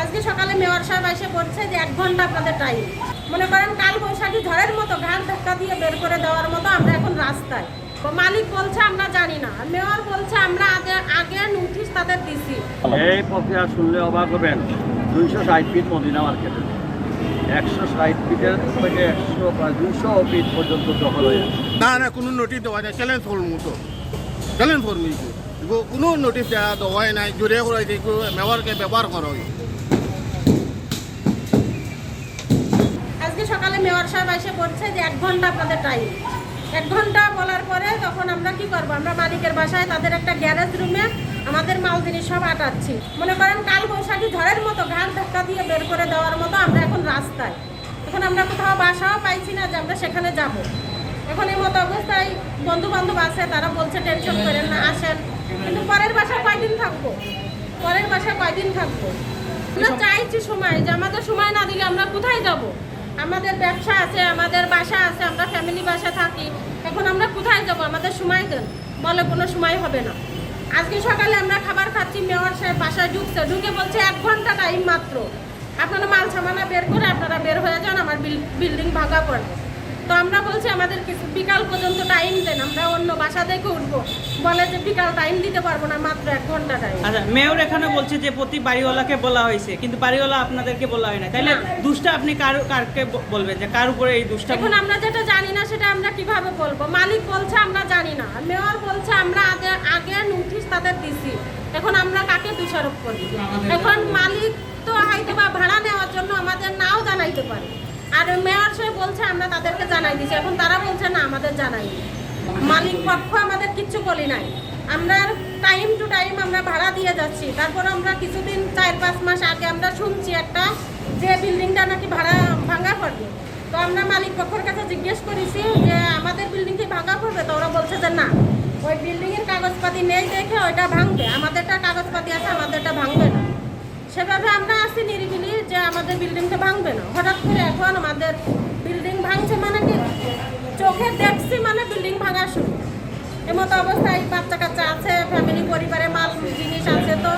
আজকে সকালে মেয়র সাহেব এসে বলছে যে 1 ঘন্টা আপনাদের টাইম। মনে করেন কাল বৈশাখী ঝড়ের মতো ঘাট ধাক্কা দিয়ে বের করে দেওয়ার মতো আমরা এখন রাস্তায়। তো মালিক বলছে আমরা জানি না, মেয়র বলছে আমরা আগে নোটিশ তাদের দিছি। এই প্রক্রিয়া শুনলে অবাক হবেন। 260 ফিট মদিনা মার্কেটে 160 ফিটের থেকে 200 ফিট পর্যন্ত দখল হয়ে আছে। না কোনো নোটিশ দেওয়া যায়, চ্যালেঞ্জ করবো তো চ্যালেঞ্জ করবো কোনো নোটিশ দেওয়া নাই, জোরে করে মেয়রকে ব্যবহার করা হয়। আজকে সকালে মেয়র সাহেব এসে বলছে যে 1 ঘন্টা আপনাদের টাইম। 1 ঘন্টা বলার পরে তখন আমরা কি করবো, আমরা মালিকের বাসায় তাদের একটা গ্যারেজ রুমে আমাদের মাল জিনিস সব আটাচ্ছি। মনে করেন কাল বৈশাখী ঝড়ের মতো ঘাট ধাক্কা দিয়ে বের করে দেওয়ার মতো আমরা এখন রাস্তায়। এখন আমরা কোথাও বাসাও পাইছি না যে আমরা সেখানে যাব। এখন এই মতো অবস্থায় বন্ধু বান্ধব আছে, তারা বলছে টেনশন করেন না, আসেন। কিন্তু পরের বাসায় কয়দিন থাকবো, পরের বাসায় কয়দিন থাকবো? আমরা চাইছি সময়, যে আমাদের সময় না দিলে আমরা কোথায় যাব? আমাদের ব্যবসা আছে, আমাদের বাসা আছে, আমরা ফ্যামিলি বাসা থাকি। এখন আমরা কোথায় যাব? আমাদের সময় দেন। বলে কোনো সময় হবে না। আজকে সকালে আমরা খাবার খাচ্ছি, মেয়র সাহেব বাসায় ঢুকে বলছে 1 ঘন্টা টাইম মাত্র, আপনারা মাল সামানা বের করে আপনারা বের হয়ে যান, আমার বিল্ডিং ভাঙা পড়বে। তো আমরা বলছি আমাদের কিছু বিকাল পর্যন্ত টাইম দেন, আমরা অন্য বাসা দেখে উঠবো। বলে যে বিকাল টাইম দিতে পারবো না, মাত্র 1 ঘন্টা টাইম। আচ্ছা, মেয়র এখানে বলছে যে প্রতি বাড়িওয়ালাকে বলা হয়েছে, কিন্তু বাড়িওয়ালা আপনাদেরকে বলা হয় না। তাইলে দুষ্টা আপনি কারকে বলবেন, যে কার উপরে এই দুষ্টা? এখন আমরা যেটা জানি না সেটা আমরা কিভাবে বলবো? মালিক বলছে আমরা জানি না, মেয়র বলছে আমরা আগে নোটিশ তাদের দিছি। এখন আমরা কাকে দোষারোপ করি? এখন মালিক তো হয়তো বা ভাড়া নেওয়ার জন্য আমাদের নাও জানাইতে পারে, আর মেয়র সাহেব বলছে আমরা তাদেরকে জানাই দিছি। এখন তারা বলছে না আমাদের জানাইনি। মালিক পক্ষ আমাদের কিচ্ছু বলি নাই। আমরা টাইম টু টাইম আমরা ভাড়া দিয়ে যাচ্ছি। তারপর আমরা কিছুদিন 4-5 মাস আগে আমরা শুনছি একটা যে বিল্ডিংটা নাকি ভাঙা পড়বে। তো আমরা মালিক পক্ষের কাছে জিজ্ঞেস করেছি যে আমাদের বিল্ডিং কি ভাঙা পড়বে? তো ওরা বলছে যে না, ওই বিল্ডিংয়ের কাগজপাতি নেই দেখে ওইটা ভাঙবে, আমাদেরটা কাগজপাতি আছে, আমাদেরটা ভাঙবে না। সেভাবে আমরা আছি নিরিবিলি যে আমাদের বিল্ডিংটা ভাঙবে না। হঠাৎ করে এখন আমাদের বিল্ডিং ভাঙছে, মানে কি চোখে দেখছি মানে বিল্ডিং ভাঙা শুরু। এমতো অবস্থায় বাচ্চা কাচ্চা আছে, ফ্যামিলি পরিবারে মাল জিনিস আছে। তো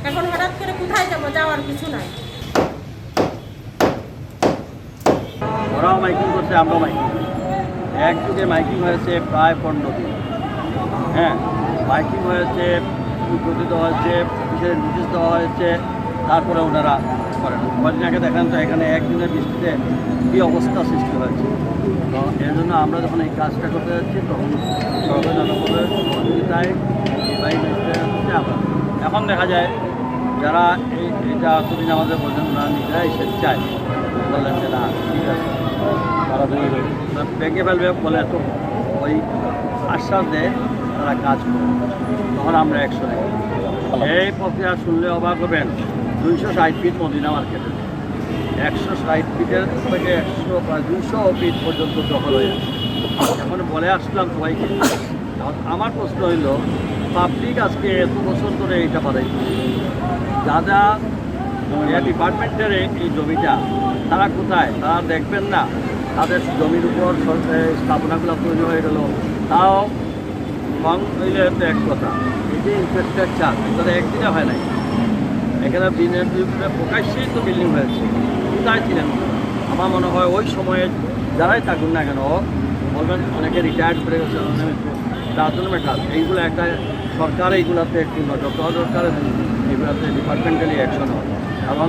এখন হঠাৎ করে কোথায় যাবো? যাওয়ার কিছু নাই। ওরাও মাইকিং করছে, আমরাও মাইকিং। একযুগে মাইকিং হয়েছে প্রায় 15 দিন। হ্যাঁ, মাইকিং হয়েছে, উদ্বোধিত হয়েছে, অফিসের নোটিশ দেওয়া হয়েছে, তারপরে ওনারা করেন। কদিন আগে দেখেন তো এখানে একদিনের বৃষ্টিতে কী অবস্থা সৃষ্টি হয়েছে। তো এর জন্য আমরা যখন এই কাজটা করতে যাচ্ছি তখন সরকার জনগণের সহযোগিতায় এখন দেখা যায় যারা এইটা এতদিন আমাদের বোঝেন না, নিজেরাই স্বেচ্ছায় বললেন যে না ঠিক আছে, তারা ভেঙে ফেলবে বলে তো ওই আশ্বাস দেয়, তারা কাজ করে। তখন আমরা অ্যাকশন নেই। এই প্রক্রিয়া শুনলে অবাক হবেন। 260 ফিট মদিনা মার্কেটে 160 ফিটের থেকে 200 ফিট পর্যন্ত দখল হয়ে আছে। এখন বলে আসলাম সবাইকে। আমার প্রশ্ন হইল, পাবলিক আজকে এত বছর ধরে এইটা পারে, যারা ডিপার্টমেন্টের এই জমিটা তারা কোথায়? তারা দেখবেন না তাদের জমির উপর স্থাপনাগুলো তৈরি হয়ে গেল, তাও কম হইলে তো এক কথা। এই যে ইনফ্রাস্ট্রাকচার তাদের একদিনে হয় নাই। এখানে দিনের বিরুদ্ধে প্রকাশ্যেই তো বিল্ডিং হয়েছে। কোথায় ছিলেন? আমার মনে হয় ওই সময়ে যারাই থাকুন না কেন, বলবেন অনেকে রিটায়ার্ড করে গেছে, তার জন্য বেটার এইগুলো একটা সরকার এইগুলোতে একটু নজর দেওয়া দরকার, এগুলোতে ডিপার্টমেন্টালি অ্যাকশন হয়। এবং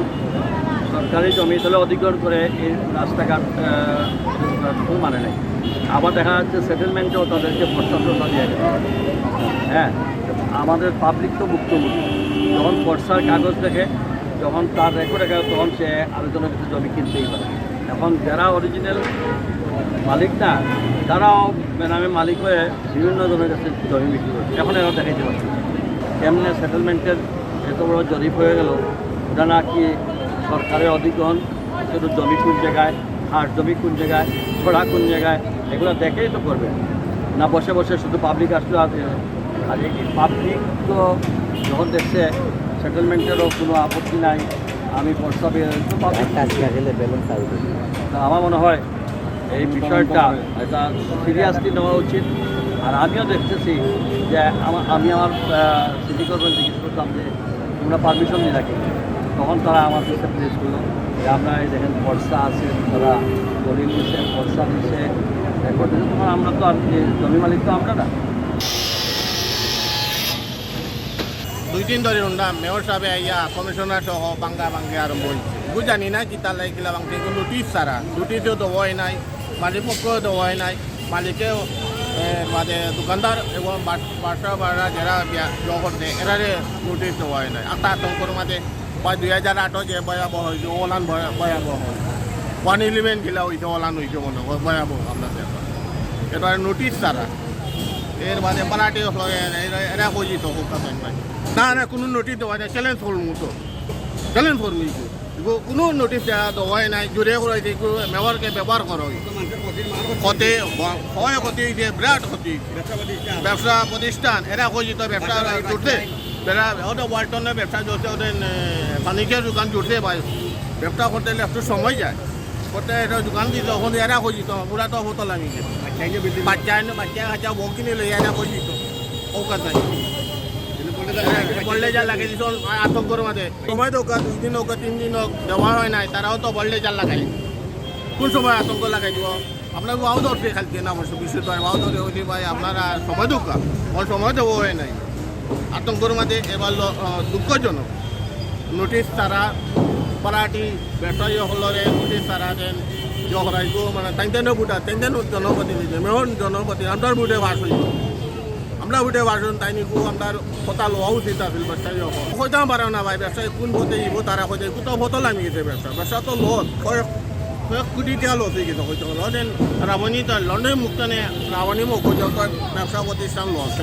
সরকারি জমি তাহলে অধিগ্রহণ করে এই রাস্তাঘাট খুব মানে নেই। আবার দেখা যাচ্ছে সেটেলমেন্টেও তাদেরকে প্রশ্নটা দিয়ে গেছে। হ্যাঁ, আমাদের পাবলিক তো ভুক্তভোগী। যখন বর্ষার কাগজ দেখে, যখন তার রেকর্ড দেখা তখন সে আরেকজনের কাছে জমি কিনতেই পারে। এখন যারা অরিজিনাল মালিক না, তারাও বেনামে মালিক হয়ে বিভিন্ন জনের কাছে জমি বিক্রি করছে। এখন এরা দেখাইতে পারছে কেমনে সেটেলমেন্টের এত বড় জরিপ হয়ে গেল। ওটা নাকি সরকারের অধিগ্রহণ, শুধু জমি কোন জায়গায়, হাট জমি কোন জায়গায়, ছড়া কোন জায়গায়, এগুলো দেখেই তো করবে না। বসে বসে শুধু পাবলিক আসলে আর এই পাবলিক তো যখন দেখছে সেটেলমেন্টেরও কোনো আপত্তি নাই, আমি বর্ষা আমার মনে হয় এই বিষয়টা এটা সিরিয়াসলি নেওয়া উচিত। আর আমিও দেখতেছি যে আমি আমার সিটি কর্পোরেশন জিজ্ঞেস করতাম যে তোমরা পারমিশন নিয়ে রাখি, তখন তারা আমার কাছে প্লেস করলো যে আপনারা এই দেখেন বর্ষা আছে, তারা দলিল দিচ্ছে, বর্ষা দিচ্ছে, করতেছে। তখন আমরা তো আর জমি মালিক তো আমরা না। 2 দিন ধরে আমরা মেয়র সাহেব আইয়া কমিশনার সহ বাঙ্গা বাঙ্গে আরম্ভ হয়েছে। এগুলো জানি না কি তার লাগিলা বাংতে এগুলো নোটিশ ছাড়া, নোটিশও দেওয়া হয় নাই, মালিক পক্ষও দেওয়া হয় নাই, মালিকেও মানে দোকানদার এবং বাসা ভাড়া যারা ইয়ে করতে এরারে নোটিশ দেওয়া হয় নাই। একটা আতঙ্কর মাঝে 2008 যে ভয়াবহ হয়েছে, ওলান ভয়াবহ হয়েছে, 111 গিলা হয়েছে, ওলান হয়েছে মনে হয় ভয়াবহ আপনাদের। এটা নোটিশ ছাড়া এর বাদে পালাটি এরা বুঝিত হোক না না কোনো নোটিশ দেওয়া যায়, চ্যালেঞ্জ করুন মতো চ্যালেঞ্জ করুন কোনো নোটিশ দেওয়া হয় নাই, জোরে করাইছে মেয়রকে ব্যবহার করা হয়েছে। ক্ষতি হয়, ক্ষতি হয়েছে, বিরাট ক্ষতি হয়েছে। ব্যবসা প্রতিষ্ঠান এরা বুঝিত ব্যবসা জুটছে, ওদের ওয়ালটনের ব্যবসা চলছে, ওদের ফার্নিচার দোকান জুটছে, ভাই ব্যবসা করতে একটু সময় যায়, করতে এটা দোকান দিত তখন এরা বুঝিত পুরা তো বোতল আমি বাচ্চা কাচ্চা বউ কিনে লই এরা বুঝিত ও কথা বললে যা লাগে দিত আতঙ্কর মাঝে সময় তো 2 দিন হোক 3 দিন হোক দেওয়া হয় নাই, তারাও তো বললে যা লাগাই কোন সময় আতঙ্ক লাগাই দিব। আপনার বাউ ধরছে খালতে না অবশ্য বিশুদ্ধ বাউ ধরে হইলে ভাই আপনারা সময় দোকা ওর সময় দেবো হয় নাই, আতঙ্কর মাঝে এবার দুঃখজনক। নোটিশ তারা পারাটি ব্যবসায়ী হলরে নোটিশ তারা দেন জহরাইব মানে তাইতেন বুটা তাইতেন জনপ্রতিনিধি মেয়র জনপ্রতি আমরা বুটে ভাষ হইব, আমরা বুটে ভাষণ তাই নিকু আমরা কথা লওয়া উচিত আছিল ব্যবসায়ী হইতে পারে না ভাই, ব্যবসায়ী কোন ভোটে ইব তারা হইতে তো ভোটও নামি গেছে, ব্যবসা তো লস কয়েক কোটি টাকা লস হয়ে গেছে হইতে দেন রাবণী লন্ডন মুক্ত নে রাবণী মুখ ব্যবসা প্রতিষ্ঠান লস